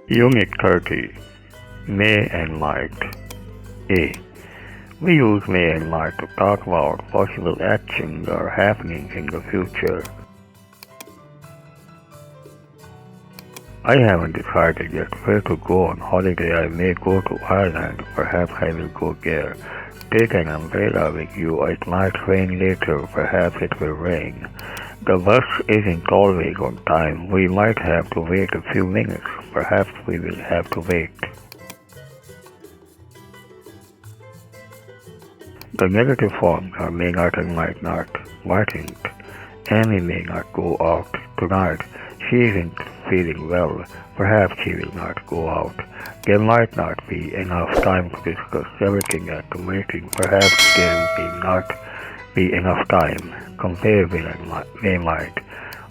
Unit 30. May and might. A. We use may and might to talk about possible actions or happenings in the future. I haven't decided yet where to go on holiday. I may go to Ireland. Perhaps I will go there. Take an umbrella with you. It might rain later. Perhaps it will rain. The bus isn't always on time. We might have to wait a few minutes. Perhaps we will have to wait. The negative forms are may not and might not. Mightn't. Amy may not go out tonight. She isn't feeling well. Perhaps she will not go out. There might not be enough time to discuss everything at the meeting. Perhaps there will not be enough time. Compare will and may might.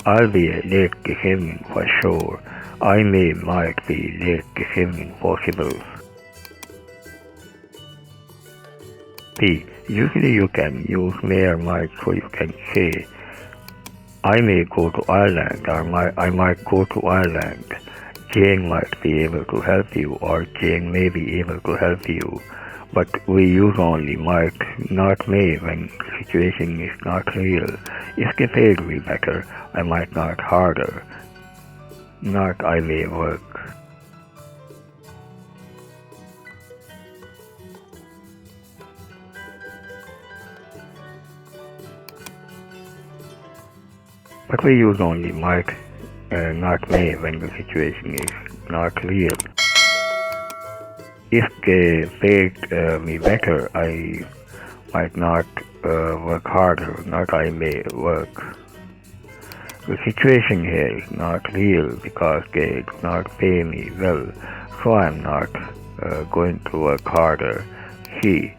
I'll be late this evening for sure. I might be late this evening possible. P. Usually you can use may or might, so you can say I may go to Ireland or I might go to Ireland. Jane might be able to help you or Jane may be able to help you. But we use only might, not may when the situation is not real. If they paid me better, I might not harder. Not I may work. But we use only might, not may when the situation is not real. If they paid me better, I might not work harder, not I may work. The situation here is not real because they do not pay me well, so I'm not going to work harder. C.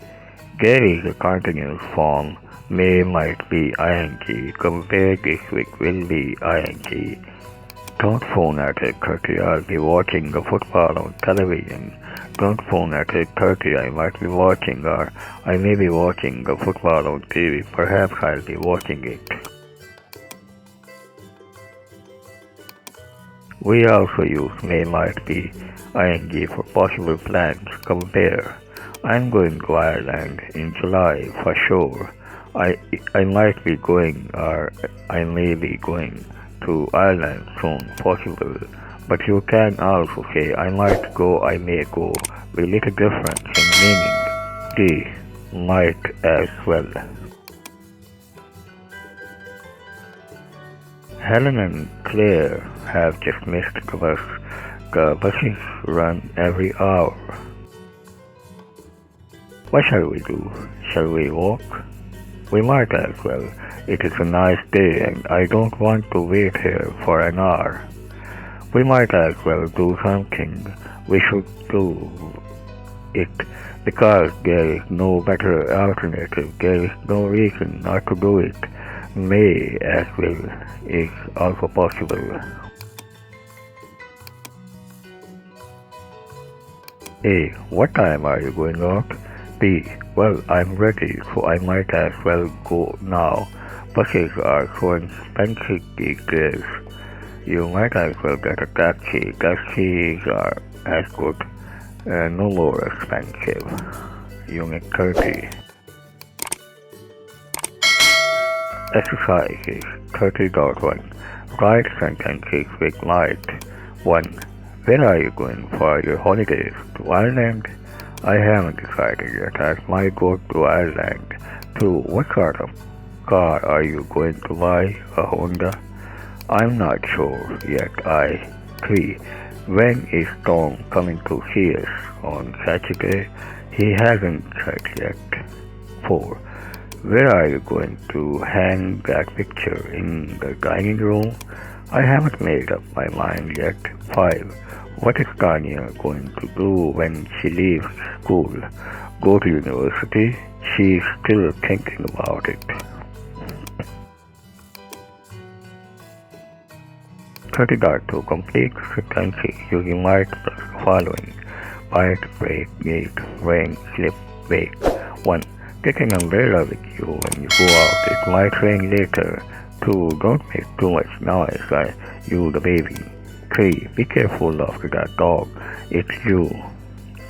There is a continuous form. May might be ing. Compare this with will be ing. Don't phone at 8:30. I'll be watching the football on television. Don't phone at 8:30. I might be watching or I may be watching the football on TV. Perhaps I'll be watching it. We also use may might be ing for possible plans. Compare. I'm going to Ireland in July for sure. I might be going or I may be going to Ireland soon possible. But you can also say I might go, I may go, with little difference in meaning. D. Might as well. Helen and Claire have just missed the bus. The buses run every hour. What shall we do? Shall we walk? We might as well. It is a nice day and I don't want to wait here for an hour. We might as well do something. We should do it because there is no better alternative. There is no reason not to do it. May as well is also possible. A. What time are you going out? B. Well, I'm ready, so I might as well go now. Buses are so expensive these days. You might as well get a taxi. Taxis are as good, no more expensive. Unit 30. Exercises 30.1. Write sentences with might. 1. Where are you going for your holidays? To Ireland? I haven't decided yet. I might go to Ireland. 2. What sort of car are you going to buy? A Honda? I'm not sure yet. 3. When is Tom coming to see us? On Saturday? He hasn't said yet. 4. Where are you going to hang that picture? In the dining room? I haven't made up my mind yet. 5. What is Tanya going to do when she leaves school? Go to university? She's still thinking about it. 30.2. Complete sentences using might plus the following. Might, break, gate, rain, slip, wake. 1. Take an umbrella with you when you go out. It might rain later. 2. Don't make too much noise. You the baby. 3. Be careful of that dog. It's you.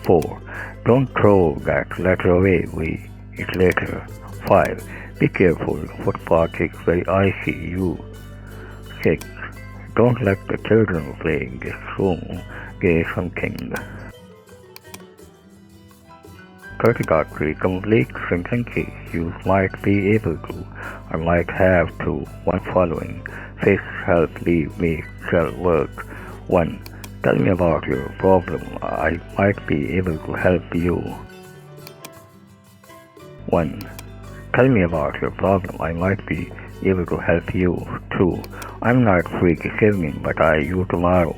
4. Don't throw that letter away. It's later. 5. Be careful. Footpath is very icy. You. 6. Don't let the children play in this room. There is something. 30.3. Complete sentences you might be able to or might have to. One following. This help leave me shall work. 1. Tell me about your problem. I might be able to help you. 1. Tell me about your problem. I might be able to help you. 2. I'm not free this evening, but are you tomorrow?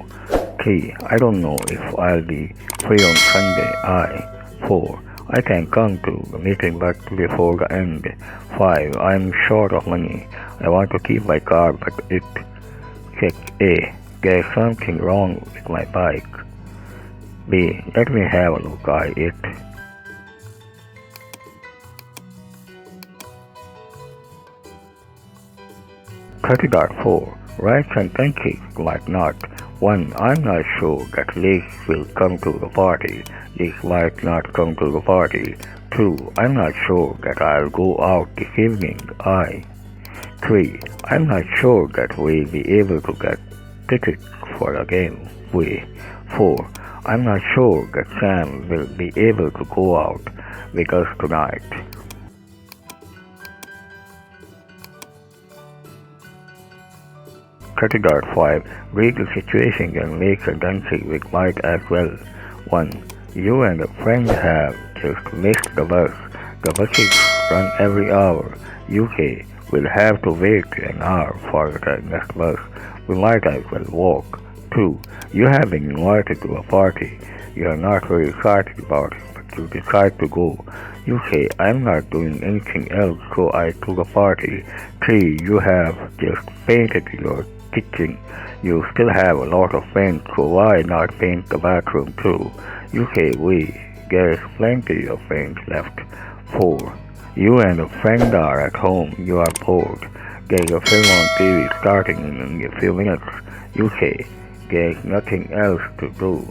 3. I don't know if I'll be free on Sunday. 4. I can come to the meeting but before the end. 5. I'm short of money. I want to keep my car but it. 6. A. There's something wrong with my bike. B. Let me have a look at it. 30.4. Write sentences like not. 1. I'm not sure that Liz will come to the party. Liz might not come to the party. 2. I'm not sure that I'll go out this evening. 3. I'm not sure that we'll be able to get tickets for a game. 4. I'm not sure that Sam will be able to go out with us tonight. 30.5. Read the situation and make sentences with might as well. 1. You and a friend have just missed the bus. The buses run every hour. UK will have to wait an hour for the next bus. We might as well walk. 2. You have been invited to a party. You are not very excited about it, but you decide to go. UK, I'm not doing anything else, so I took a party. 3. You have just painted your kitchen. You still have a lot of paint, so why not paint the bathroom too? UK, there is plenty of paint left. 4. You and a friend are at home. You are bored. There's a film on TV starting in a few minutes. UK, there's nothing else to do.